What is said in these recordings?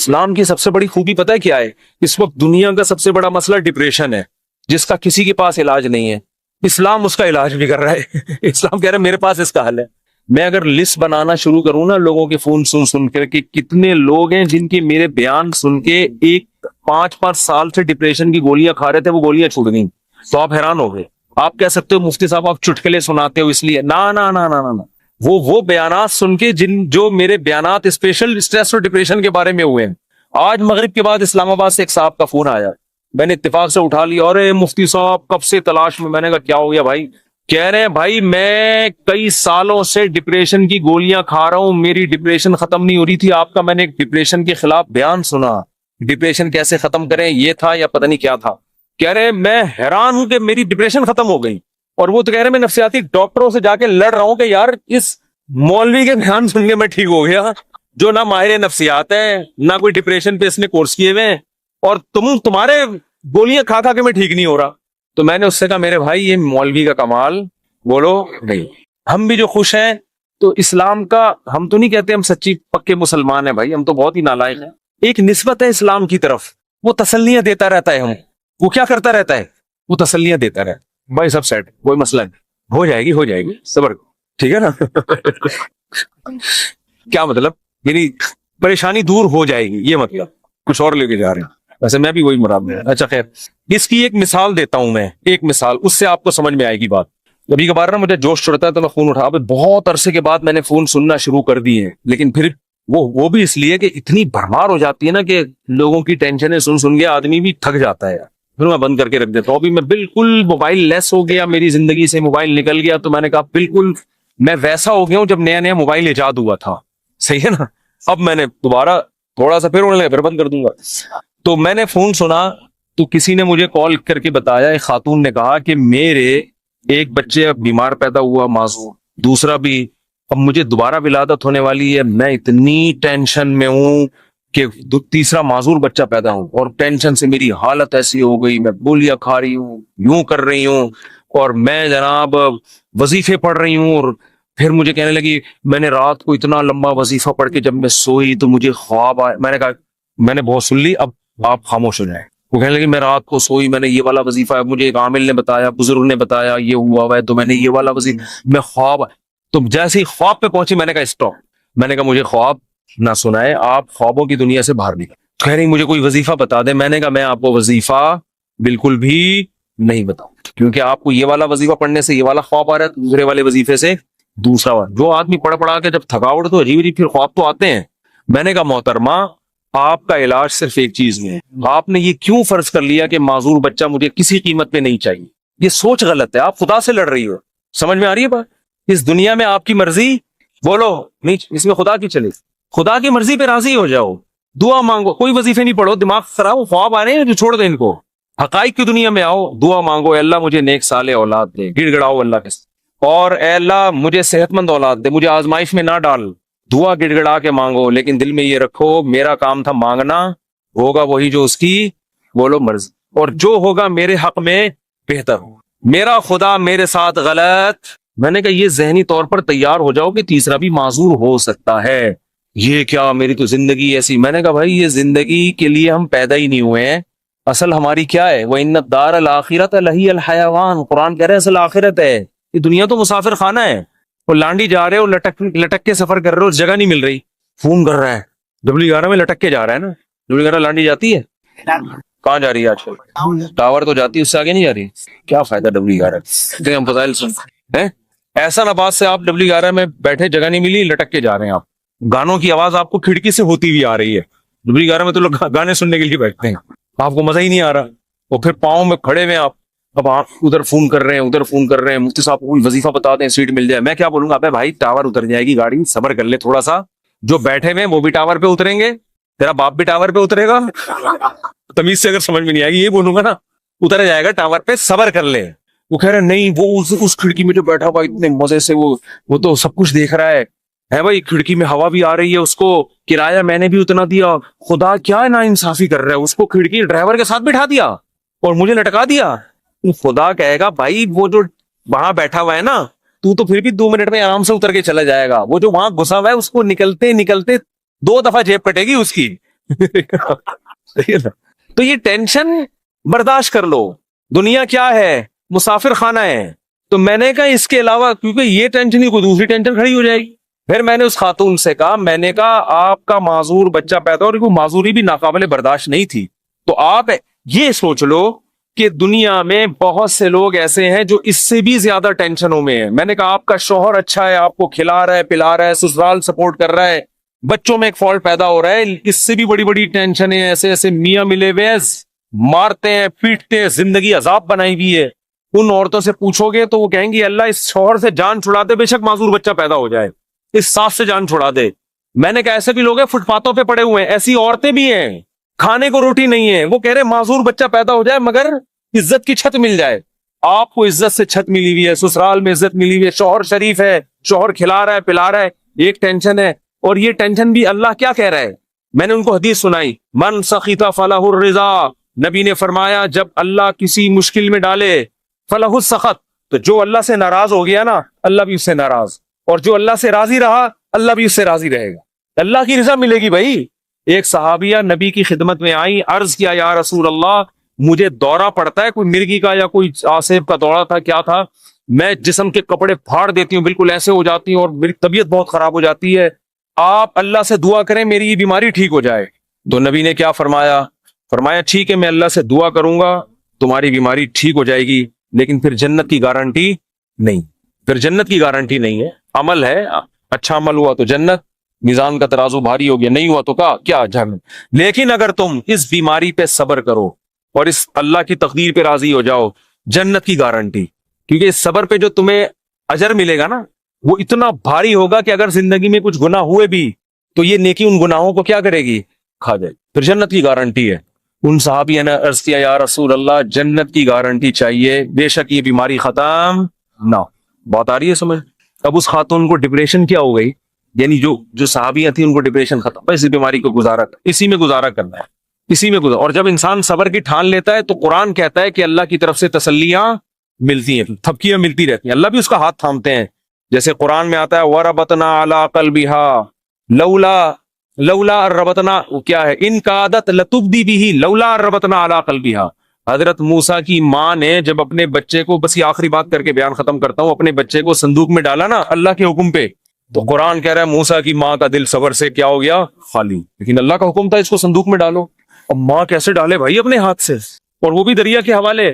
اسلام کی سب سے بڑی خوبی پتہ ہے کیا ہے؟ اس وقت دنیا کا سب سے بڑا مسئلہ ڈپریشن ہے، جس کا کسی کے پاس علاج نہیں ہے۔ اسلام اس کا علاج بھی کر رہا ہے۔ اسلام کہہ رہا ہے میرے پاس اس کا حل ہے۔ میں اگر لسٹ بنانا شروع کروں نا لوگوں کے فون سن کر کہ کتنے لوگ ہیں جن کے میرے بیان سن کے ایک 5 سال سے ڈپریشن کی گولیاں کھا رہے تھے، وہ گولیاں چھوٹ گئیں، تو آپ حیران ہو گئے۔ آپ کہہ سکتے ہو مفتی صاحب آپ چٹکلے سناتے ہو اس لیے، نا نا نا نا نا، وہ بیانات سن کے جو میرے بیانات اسپیشل اسٹریس اور ڈپریشن کے بارے میں ہوئے ہیں۔ آج مغرب کے بعد اسلام آباد سے ایک صاحب کا فون آیا، میں نے اتفاق سے اٹھا لیا، اور مفتی صاحب کب سے تلاش میں؟ میں نے کہا کیا ہو گیا بھائی؟ کہہ رہے ہیں بھائی میں کئی سالوں سے ڈپریشن کی گولیاں کھا رہا ہوں، میری ڈپریشن ختم نہیں ہو رہی تھی، آپ کا میں نے ایک ڈپریشن کے خلاف بیان سنا، ڈپریشن کیسے ختم کریں یہ تھا یا پتہ نہیں کیا تھا۔ کہہ رہے میں حیران ہوں کہ میری ڈپریشن ختم ہو گئی، اور وہ تو کہہ رہے میں نفسیاتی ڈاکٹروں سے جا کے لڑ رہا ہوں کہ یار اس مولوی کے بیان سن کے میں ٹھیک ہو گیا، جو نہ ماہر نفسیات ہے نہ کوئی ڈپریشن پہ اس نے کورس کیے ہوئے ہیں، اور تمہارے گولیاں کھا کھا کے میں ٹھیک نہیں ہو رہا۔ تو میں نے اس سے کہا میرے بھائی یہ مولوی کا کمال بولو نہیں، ہم بھی جو خوش ہیں تو اسلام کا، ہم تو نہیں کہتے ہم سچی پکے مسلمان ہیں بھائی، ہم تو بہت ہی نالائق ہیں۔ ایک نسبت ہے اسلام کی طرف، وہ تسلیاں دیتا رہتا ہے، وہ کیا کرتا رہتا ہے؟ وہ تسلیاں دیتا رہتا ہے، بھائی سب سیٹ، کوئی مسئلہ نہیں، ہو جائے گی صبر، ٹھیک ہے نا؟ کیا مطلب؟ یعنی پریشانی دور ہو جائے گی، یہ مطلب کچھ اور لے کے جا رہے ہیں، ویسے میں بھی وہی مراد میں۔ اچھا خیر، اس کی ایک مثال دیتا ہوں میں، ایک مثال، اس سے آپ کو سمجھ میں آئے گی بات۔ کبھی کبھار نا مجھے جوش چڑھتا ہے تو میں فون اٹھا، بہت عرصے کے بعد میں نے فون سننا شروع کر دی ہے، لیکن پھر وہ بھی اس لیے کہ اتنی بھرمار ہو جاتی ہے نا کہ لوگوں کی ٹینشنیں سن کے آدمی بھی تھک جاتا ہے، پھر میں بند کر کے رکھ دیتا ہوں۔ ابھی میں بالکل موبائل لیس ہو گیا، میری زندگی سے موبائل نکل گیا، تو میں نے کہا بالکل میں ویسا ہو گیا ہوں جب نیا موبائل ایجاد ہوا تھا، صحیح ہے نا؟ اب میں نے دوبارہ تھوڑا سا پھر بند کر دوں گا۔ تو میں نے فون سنا تو کسی نے مجھے کال کر کے بتایا، ایک خاتون نے کہا کہ میرے ایک بچے اب بیمار پیدا ہوا معذور، دوسرا بھی اب مجھے دوبارہ ولادت ہونے والی ہے، میں اتنی ٹینشن میں ہوں کہ تیسرا معذور بچہ پیدا ہوں، اور ٹینشن سے میری حالت ایسی ہو گئی، میں گولیاں کھا رہی ہوں، یوں کر رہی ہوں، اور میں جناب وظیفے پڑھ رہی ہوں۔ اور پھر مجھے کہنے لگی میں نے رات کو اتنا لمبا وظیفہ پڑھ کے جب میں سوئی تو مجھے خواب آیا۔ میں نے کہا میں نے بہت سن لی، اب آپ خاموش ہو جائیں۔ وہ کہنے لگی میں رات کو سوئی، میں نے یہ والا وظیفہ ہے، مجھے ایک عامل نے بتایا، بزرگ نے بتایا یہ ہوا ہے، تو میں نے یہ والا وظیفہ، میں خواب، تو جیسے ہی خواب پہ پہنچی میں نے کہا اسٹاپ، میں نے کہا مجھے خواب نہ سنائے، آپ خوابوں کی دنیا سے باہر نکلیں۔ کہہ رہی مجھے کوئی وظیفہ بتا دیں۔ میں نے کہا میں آپ کو وظیفہ بالکل بھی نہیں بتاؤں، کیونکہ آپ کو یہ والا وظیفہ پڑھنے سے یہ والا خواب آ رہا ہے، دوسرے والے وظیفے سے دوسرا والا۔ جو آدمی پڑھا کے جب تھکاوٹ تو عجیب پھر خواب تو آتے ہیں۔ میں نے کہا محترمہ آپ کا علاج صرف ایک چیز میں ہے، آپ نے یہ کیوں فرض کر لیا کہ معذور بچہ مجھے کسی قیمت پہ نہیں چاہیے؟ یہ سوچ غلط ہے، آپ خدا سے لڑ رہی ہو۔ سمجھ میں آ رہی ہے بات؟ اس دنیا میں آپ کی مرضی بولو نہیں، اس میں خدا کی چلے، خدا کی مرضی پہ راضی ہو جاؤ، دعا مانگو، کوئی وظیفے نہیں پڑھو، دماغ خراب، خواب آ رہے ہیں جو چھوڑ دیں ان کو، حقائق کی دنیا میں آؤ، دعا مانگو، اے اللہ مجھے نیک صالح اولاد دے، گڑ گڑاؤ اللہ کے، اور اے اللہ مجھے صحت مند اولاد دے، مجھے آزمائش میں نہ ڈال، دعا گڑ گڑا کے مانگو، لیکن دل میں یہ رکھو میرا کام تھا مانگنا، ہوگا وہی جو اس کی بولو مرضی، اور جو ہوگا میرے حق میں بہتر ہو، میرا خدا میرے ساتھ غلط۔ میں نے کہا یہ ذہنی طور پر تیار ہو جاؤ کہ تیسرا بھی معذور ہو سکتا ہے، یہ کیا میری تو زندگی ایسی۔ میں نے کہا بھائی یہ زندگی کے لیے ہم پیدا ہی نہیں ہوئے ہیں، اصل ہماری کیا ہے؟ وَإِنَّ الدَّارَ الْآخِرَةَ لَهِيَ الْحَيَوَانُ، قرآن کہہ رہے ہیں اصل آخرت ہے، یہ دنیا تو مسافر خانہ ہے، وہ لانڈی جا رہے ہو، لٹک کے سفر کر رہے ہو، جگہ نہیں مل رہی، فون کر رہا ہے W11 میں لٹک کے جا رہا ہے نا، W11 لانڈی جاتی ہے، کہاں جا رہی ہے آج کل؟ ٹاور تو جاتی ہے، اس سے آگے نہیں جا رہی، کیا فائدہ W11 ہم فضائل سن ایسا نبات سے آپ W11 میں بیٹھے، جگہ نہیں ملی، لٹک کے جا رہے ہیں آپ، گانوں کی آواز آپ کو کھڑکی سے ہوتی ہوئی آ رہی ہے، W11 میں تو لوگ گانے سننے کے لیے بیٹھتے ہیں، آپ کو مزہ ہی نہیں آ رہا، اور پھر پاؤں میں کھڑے ہوئے آپ، اب آپ ادھر فون کر رہے ہیں ادھر فون کر رہے ہیں، مفتی صاحب کو کوئی وظیفہ بتا دیں سیٹ مل جائے۔ میں کیا بولوں گا؟ ابے بھائی ٹاور اتر جائے گی گاڑی، صبر کر لے تھوڑا سا، جو بیٹھے ہوئے وہ بھی ٹاور پہ اتریں گے، تیرا باپ بھی ٹاور پہ اترے گا، تمیز سے اگر سمجھ میں نہیں آئے گی یہ بولوں گا نا، اتر جائے گا ٹاور پہ، صبر کر لے۔ وہ کہہ رہے نہیں، وہ اس کھڑکی میں جو بیٹھا ہوا اتنے مزے سے وہ تو سب کچھ دیکھ رہا ہے بھائی، کھڑکی میں ہوا بھی آ رہی ہے، اس کو کرایہ میں نے بھی اتنا دیا، خدا کیا نا انصافی کر رہا ہے، اس کو کھڑکی ڈرائیور کے ساتھ بٹھا دیا اور مجھے لٹکا دیا۔ خدا کہے گا بھائی وہ جو وہاں بیٹھا ہوا ہے نا، تو پھر بھی 2 منٹ میں آرام سے اتر کے چلا جائے گا، وہ جو وہاں گھسا ہوا ہے اس کو نکلتے 2 دفعہ جیب کٹے گی اس کی، تو یہ ٹینشن برداشت کر لو. دنیا کیا ہے؟ مسافر خانہ ہے. تو میں نے کہا اس کے علاوہ کیونکہ یہ ٹینشن ہی کوئی دوسری ٹینشن کھڑی ہو جائے گی. پھر میں نے اس خاتون سے کہا، میں نے کہا آپ کا معذور بچہ پیدا، اور وہ معذوری بھی ناقابل برداشت نہیں تھی، تو آپ یہ سوچ لو کہ دنیا میں بہت سے لوگ ایسے ہیں جو اس سے بھی زیادہ ٹینشنوں میں ہیں. میں نے کہا آپ کا شوہر اچھا ہے، آپ کو کھلا رہا ہے پلا رہا ہے، سسرال سپورٹ کر رہا ہے، بچوں میں ایک فالٹ پیدا ہو رہا ہے، اس سے بھی بڑی بڑی ٹینشنیں، ایسے ایسے میاں ملے ہوئے ہیں، مارتے ہیں پیٹتے ہیں، زندگی عذاب بنائی ہوئی ہے. ان عورتوں سے پوچھو گے تو وہ کہیں گی اللہ اس شوہر سے جان چھڑا دے، بے شک معذور بچہ پیدا ہو جائے، اس ساس سے جان چھڑا دے. میں نے کہا ایسے بھی لوگ ہیں فٹ پاتھوں پہ پڑے ہوئے ہیں، ایسی عورتیں بھی ہیں کھانے کو روٹی نہیں ہے، وہ کہہ رہے معذور بچہ پیدا ہو جائے مگر عزت کی چھت مل جائے. آپ کو عزت سے چھت ملی ہوئی ہے، سسرال میں عزت ملی ہوئی ہے، شوہر شریف ہے، شوہر کھلا رہا ہے پلا رہا ہے، ایک ٹینشن ہے. اور یہ ٹینشن بھی اللہ کیا کہہ رہا ہے؟ میں نے ان کو حدیث سنائی، من سخط فلہ الرضا. نبی نے فرمایا جب اللہ کسی مشکل میں ڈالے فلہ السخط، تو جو اللہ سے ناراض ہو گیا نا اللہ بھی اس سے ناراض، اور جو اللہ سے راضی رہا اللہ بھی اس سے راضی رہے گا. اللہ کی رضا ملے گی بھائی. ایک صحابیہ نبی کی خدمت میں آئی، عرض کیا یا رسول اللہ مجھے دورہ پڑتا ہے، کوئی مرگی کا یا کوئی آسیب کا دورہ تھا کیا تھا، میں جسم کے کپڑے پھاڑ دیتی ہوں، بالکل ایسے ہو جاتی ہوں اور میری طبیعت بہت خراب ہو جاتی ہے، آپ اللہ سے دعا کریں میری یہ بیماری ٹھیک ہو جائے. تو نبی نے کیا فرمایا؟ فرمایا ٹھیک ہے میں اللہ سے دعا کروں گا تمہاری بیماری ٹھیک ہو جائے گی، لیکن پھر جنت کی گارنٹی نہیں. پھر جنت کی گارنٹی نہیں ہے. عمل ہے، اچھا عمل ہوا تو جنت، میزان کا ترازو بھاری ہو گیا، نہیں ہوا تو کیا جہنم. لیکن اگر تم اس بیماری پہ صبر کرو اور اس اللہ کی تقدیر پہ راضی ہو جاؤ، جنت کی گارنٹی. کیونکہ اس صبر پہ جو تمہیں اجر ملے گا نا وہ اتنا بھاری ہوگا کہ اگر زندگی میں کچھ گناہ ہوئے بھی تو یہ نیکی ان گناہوں کو کیا کرے گی؟ کھا جائے. پھر جنت کی گارنٹی ہے. ان صحابی نے عرض کیا یا رسول اللہ جنت کی گارنٹی چاہیے، بے شک یہ بیماری ختم نہ. بات آ رہی ہے سمجھ؟ اب اس خاتون کو ڈپریشن کیا ہو گئی، یعنی جو صحابیاں تھیں ان کو ڈپریشن ختم، اسی بیماری کو اسی میں گزارا کرنا ہے، اسی میں گزارا. اور جب انسان صبر کی ٹھان لیتا ہے تو قرآن کہتا ہے کہ اللہ کی طرف سے تسلیاں ملتی ہیں، تھپکیاں ملتی رہتی ہیں، اللہ بھی اس کا ہاتھ تھامتے ہیں. جیسے قرآن میں آتا ہے وَرَبَطْنَا عَلَىٰ قَلْبِهَا لولا ربطنا، کیا ہے ان کا عادت لتبدی بھی لولا ربطنا علی قلبها. حضرت موسیٰ کی ماں نے جب اپنے بچے کو، بس یہ آخری بات کر کے بیان ختم کرتا ہوں، اپنے بچے کو صندوق میں ڈالا نا اللہ کے حکم پہ، تو قرآن کہہ رہا ہے موسیٰ کی ماں کا دل صبر سے کیا ہو گیا؟ خالی. لیکن اللہ کا حکم تھا اس کو صندوق میں ڈالو. اب ماں کیسے ڈالے بھائی اپنے ہاتھ سے، اور وہ بھی دریا کے حوالے.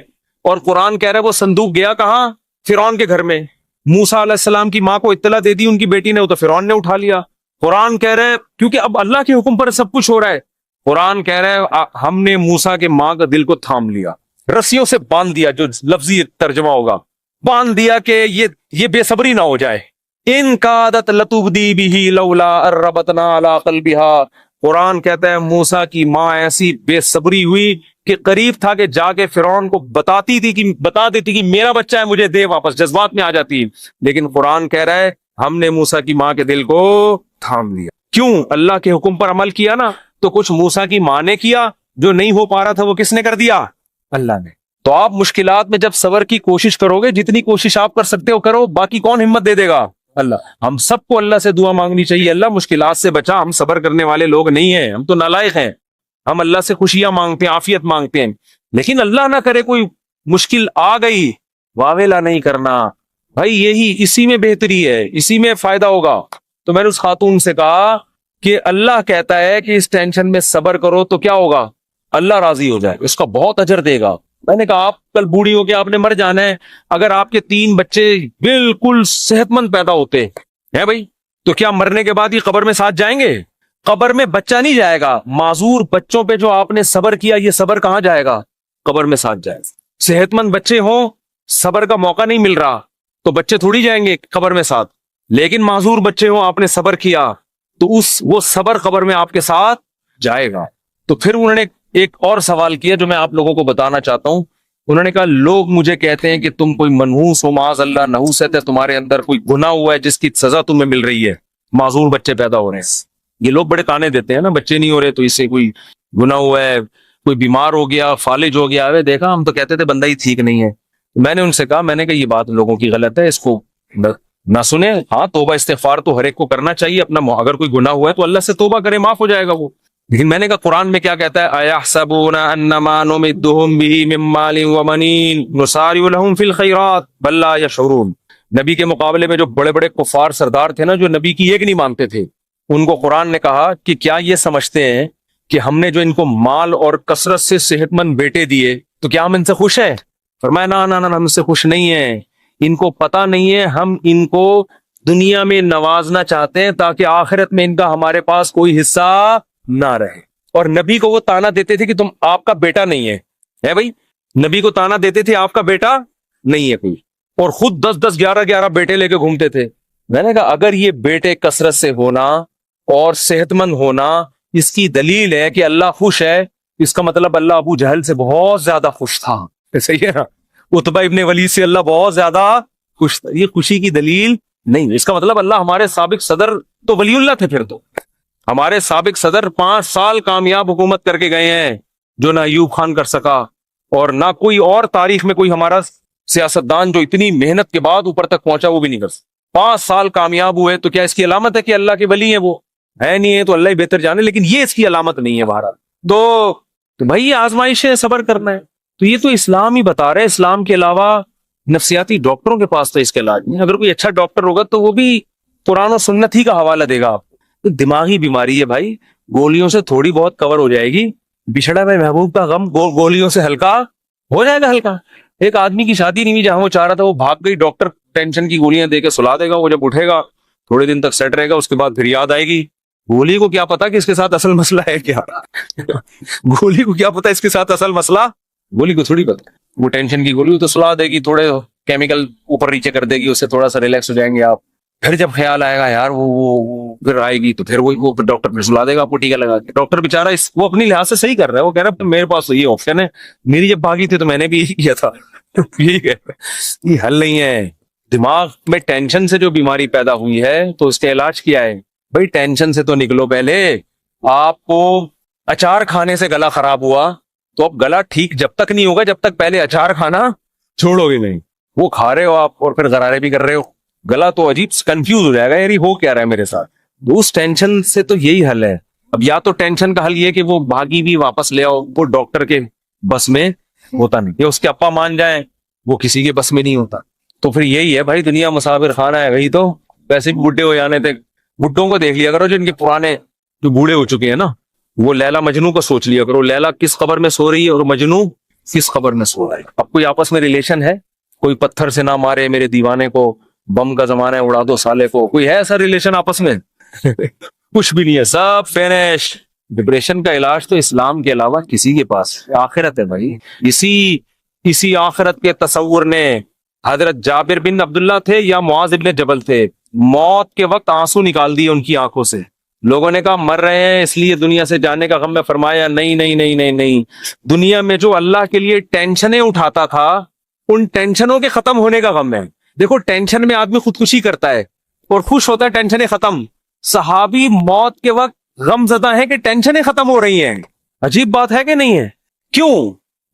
اور قرآن کہہ رہا ہے وہ صندوق گیا کہاں؟ فرعون کے گھر میں. موسیٰ علیہ السلام کی ماں کو اطلاع دے دی ان کی بیٹی نے، وہ تو فرعون نے اٹھا لیا. قرآن کہہ رہے کیونکہ اب اللہ کے حکم پر سب کچھ ہو رہا ہے. قرآن کہہ رہے ہم نے موسیٰ کے ماں کا دل کو تھام لیا، رسیوں سے باندھ دیا، جو لفظی ترجمہ ہوگا باندھ دیا کہ یہ بے صبری نہ ہو جائے. ان کا عادت لتبدی بھی لولا ربطنا علی قلبها. قرآن کہتا ہے موسیٰ کی ماں ایسی بے صبری ہوئی کہ قریب تھا کہ جا کے فرعون کو بتا دیتی کہ میرا بچہ ہے مجھے دے واپس، جذبات میں آ جاتی. لیکن قرآن کہہ رہا ہے ہم نے موسیٰ کی ماں کے دل کو تھام لیا. کیوں؟ اللہ کے حکم پر عمل کیا نا. تو کچھ موسیٰ کی ماں نے کیا، جو نہیں ہو پا رہا تھا وہ کس نے کر دیا؟ اللہ نے. تو آپ مشکلات میں جب صبر کی کوشش کرو گے، جتنی کوشش آپ کر سکتے ہو کرو، باقی کون ہمت دے گا؟ اللہ. ہم سب کو اللہ سے دعا مانگنی چاہیے، اللہ مشکلات سے بچا. ہم صبر کرنے والے لوگ نہیں ہیں، ہم تو نالائق ہیں. ہم اللہ سے خوشیاں مانگتے ہیں، عافیت مانگتے ہیں، لیکن اللہ نہ کرے کوئی مشکل آ گئی، واویلا نہیں کرنا بھائی. اسی میں بہتری ہے، اسی میں فائدہ ہوگا. تو میں نے اس خاتون سے کہا کہ اللہ کہتا ہے کہ اس ٹینشن میں صبر کرو تو کیا ہوگا؟ اللہ راضی ہو جائے، اس کا بہت اجر دے گا. میں نے کہا آپ کل بوڑھی ہو کے آپ نے مر جانا ہے، اگر آپ کے 3 بچے بالکل صحت مند پیدا ہوتے ہیں بھائی، تو کیا مرنے کے بعد ہی قبر میں ساتھ جائیں گے؟ قبر میں بچہ نہیں جائے گا. معذور بچوں پہ جو آپ نے صبر کیا، یہ صبر کہاں جائے گا؟ قبر میں ساتھ جائے. صحت مند بچے ہوں، صبر کا موقع نہیں مل رہا تو بچے تھوڑی جائیں گے قبر میں ساتھ. لیکن معذور بچے ہوں، آپ نے صبر کیا تو وہ صبر قبر میں آپ کے ساتھ جائے گا. تو پھر انہوں نے ایک اور سوال کیا جو میں آپ لوگوں کو بتانا چاہتا ہوں. انہوں نے کہا لوگ مجھے کہتے ہیں کہ تم کوئی منحوس ہو، معاذ اللہ، نحوست ہے تمہارے اندر، کوئی گناہ ہوا ہے جس کی سزا تمہیں مل رہی ہے، معذور بچے پیدا ہو رہے ہیں. یہ لوگ بڑے تانے دیتے ہیں نا، بچے نہیں ہو رہے تو اس سے کوئی گناہ ہوا ہے، کوئی بیمار ہو گیا، فالج ہو گیا. دیکھا ہم تو کہتے تھے بندہ ہی ٹھیک نہیں ہے. میں نے ان سے کہا، میں نے کہا یہ بات لوگوں کی غلط ہے، اس کو نہ سنیں. ہاں توبہ استغفار تو ہر ایک کو کرنا چاہیے اپنا، اگر کوئی گناہ ہوا ہے تو اللہ سے توبہ کرے، معاف ہو جائے گا وہ. لیکن میں نے کہا قرآن میں کیا کہتا ہے، اَيَحْسَبُونَ أَنَّمَا نُمِدُّهُم بِهِ مِن مَّالٍ وَبَنِينَ نُسَارِعُ لَهُمْ فِي الْخَيْرَاتِ بَل لَّا يَشْعُرُونَ۔ نبی کے مقابلے میں جو بڑے بڑے کفار سردار تھے نا، جو نبی کی ایک نہیں مانتے تھے، ان کو قرآن نے کہا کہ کیا یہ سمجھتے ہیں کہ ہم نے جو ان کو مال اور کثرت سے صحت مند بیٹے دیے تو کیا ہم ان سے خوش ہیں؟ فرمایا نا نا نا، ہم سے خوش نہیں ہیں، ان کو پتہ نہیں ہے ہم ان کو دنیا میں نوازنا چاہتے ہیں تاکہ آخرت میں ان کا ہمارے پاس کوئی حصہ نہ رہے۔ اور نبی کو وہ تانا دیتے تھے کہ تم آپ کا بیٹا نہیں ہے بھائی، نبی کو تانا دیتے تھے آپ کا بیٹا نہیں ہے کوئی، اور خود 10 11 بیٹے لے کے گھومتے تھے۔ میں نے کہا اگر یہ بیٹے کثرت سے ہونا اور صحت مند ہونا اس کی دلیل ہے کہ اللہ خوش ہے، اس کا مطلب اللہ ابو جہل سے بہت زیادہ خوش تھا، صحیح ہے نا؟ عتبہ ابن ولید سے اللہ بہت زیادہ خوش تھا، یہ خوشی کی دلیل نہیں۔ اس کا مطلب اللہ ہمارے سابق صدر تو ولی اللہ تھے، پھر تو ہمارے سابق صدر 5 سال کامیاب حکومت کر کے گئے ہیں جو نہ ایوب خان کر سکا، اور نہ کوئی اور تاریخ میں کوئی ہمارا سیاستدان جو اتنی محنت کے بعد اوپر تک پہنچا وہ بھی نہیں کر سکتا۔ 5 سال کامیاب ہوئے تو کیا اس کی علامت ہے کہ اللہ کے ولی ہیں؟ وہ ہے نہیں ہے تو اللہ ہی بہتر جانے، لیکن یہ اس کی علامت نہیں ہے۔ بہرحال تو بھائی یہ آزمائش ہے، صبر کرنا ہے۔ تو یہ تو اسلام ہی بتا رہے، اسلام کے علاوہ نفسیاتی ڈاکٹروں کے پاس تو اس کے علاج نہیں۔ اگر کوئی اچھا ڈاکٹر ہوگا تو وہ بھی قرآن و سنت ہی کا حوالہ دے گا آپ کو۔ دماغی بیماری ہے بھائی، گولیوں سے تھوڑی بہت کور ہو جائے گی، بچھڑا میں محبوب کا غم گولیوں سے ہلکا ہو جائے گا ہلکا۔ ایک آدمی کی شادی نہیں ہوئی جہاں وہ چاہ رہا تھا، وہ بھاگ گئی، ڈاکٹر ٹینشن کی گولیاں دے کے سلا دے گا، وہ جب اٹھے گا تھوڑے دن تک سیٹ رہے گا، اس کے بعد پھر یاد آئے گی۔ گولی کو کیا پتا کہ اس کے ساتھ اصل مسئلہ ہے کیا؟ گولی کو کیا پتا اس کے ساتھ اصل مسئلہ، گولی کو تھوڑی پتا۔ وہ ٹینشن کی گولی تو سلا دے گی، تھوڑے کیمیکل اوپر نیچے کر دے گی، اس سے تھوڑا سا ریلیکس ہو جائیں گے آپ۔ پھر جب خیال آئے گا یار وہ پھر آئے گی تو پھر وہ ڈاکٹر پھر سلا دے گا آپ کو ٹیکا لگا کے۔ ڈاکٹر بےچارا وہ اپنی لحاظ سے صحیح کر رہا ہے، وہ کہہ رہا ہے میرے پاس تو یہ آپشن ہے، میری جب بھاگی تھی تو میں نے بھی یہی کیا تھا۔ یہی کہہ رہا ہے، یہ حل نہیں ہے۔ دماغ میں ٹینشن سے جو بیماری پیدا ہوئی ہے تو اس کا علاج کیا ہے بھائی؟ ٹینشن سے تو نکلو پہلے۔ آپ کو اچار کھانے سے گلا خراب ہوا تو اب گلا ٹھیک جب تک نہیں ہوگا جب تک پہلے اچار کھانا چھوڑو گے نہیں۔ وہ کھا رہے ہو آپ اور پھر غرارے بھی کر رہے ہو، گلا تو عجیب کنفیوز ہو جائے گا، یار یہ ہو کیا رہا ہے میرے ساتھ۔ اس ٹینشن سے تو یہی حل ہے۔ اب یا تو ٹینشن کا حل یہ کہ وہ بھاگی بھی واپس لے آؤ، وہ ڈاکٹر کے بس میں ہوتا نہیں، یا اس کے ابا مان جائیں، وہ کسی کے بس میں نہیں ہوتا۔ تو پھر یہی ہے بھائی، دنیا مسافر خانہ ہے، وہی تو ویسے بھی بڈھے ہو جانے تھے۔ بڈھوں کو دیکھ لیا کرو جو ان کے پرانے جو بوڑھے ہو چکے ہیں نا، وہ لیلا مجنو کو سوچ لیا کرو، لیلا کس قبر میں سو رہی ہے اور مجنو کس قبر میں سو رہا ہے۔ اب کوئی آپس میں ریلیشن ہے؟ کوئی پتھر سے نہ مارے میرے دیوانے کو، بم کا زمانہ ہے اڑا دو سالے کو، کوئی ہے ایسا ریلیشن آپس میں؟ کچھ بھی نہیں ہے، سب فینش۔ ڈپریشن کا علاج تو اسلام کے علاوہ کسی کے پاس، آخرت ہے بھائی۔ اسی آخرت کے تصور نے حضرت جابر بن عبداللہ تھے یا معاذ بن جبل تھے، موت کے وقت آنسو نکال دیے ان کی آنکھوں سے۔ لوگوں نے کہا مر رہے ہیں اس لیے دنیا سے جانے کا غم میں، فرمایا نہیں نہیں نہیں نہیں نہیں، دنیا میں جو اللہ کے لیے ٹینشنیں اٹھاتا تھا ان ٹینشنوں کے ختم ہونے کا غم ہے۔ دیکھو ٹینشن میں آدمی خودکشی کرتا ہے اور خوش ہوتا ہے ٹینشنیں ختم۔ صحابی موت کے وقت غم زدہ ہیں کہ ٹینشنیں ختم ہو رہی ہیں۔ عجیب بات ہے کہ نہیں ہے؟ کیوں؟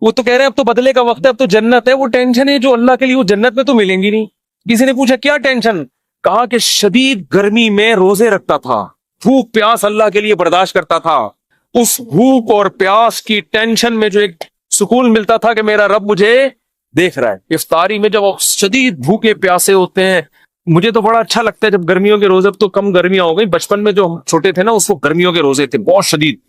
وہ تو کہہ رہے ہیں اب تو بدلے کا وقت ہے، اب تو جنت ہے۔ وہ ٹینشن ہے جو اللہ کے لیے وہ جنت میں تو ملیں گی نہیں۔ کسی نے پوچھا کیا ٹینشن؟ کہا کہ شدید گرمی میں روزے رکھتا تھا، بھوک پیاس اللہ کے لیے برداشت کرتا تھا، اس بھوک اور پیاس کی ٹینشن میں جو ایک سکون ملتا تھا کہ میرا رب مجھے دیکھ رہا ہے۔ افطاری میں جب شدید بھوکے پیاسے ہوتے ہیں، مجھے تو بڑا اچھا لگتا ہے جب گرمیوں کے روزے، اب تو کم گرمیاں ہو گئی، بچپن میں جو ہم چھوٹے تھے نا اس وقت گرمیوں کے روزے تھے بہت شدید۔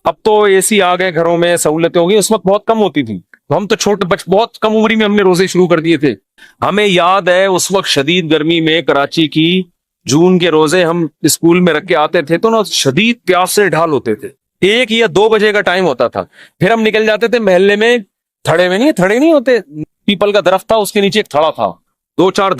اب تو اے سی آ گئے گھروں میں، سہولتیں ہو گئی، اس وقت بہت کم ہوتی تھی۔ ہم تو چھوٹے بہت کم عمری میں ہم نے روزے شروع کر دیے تھے۔ ہمیں یاد ہے اس وقت شدید گرمی میں کراچی کی جون کے روزے ہم اسکول میں رکھ کے آتے تھے تو نا شدید پیاس سے ڈھال ہوتے تھے۔ 1 یا 2 بجے کا ٹائم ہوتا تھا، پھر ہم نکل جاتے تھے محلے میں، تھڑے نہیں ہوتے، پیپل کا درخت تھا اس کے نیچے ایک تھڑا تھا، 2-4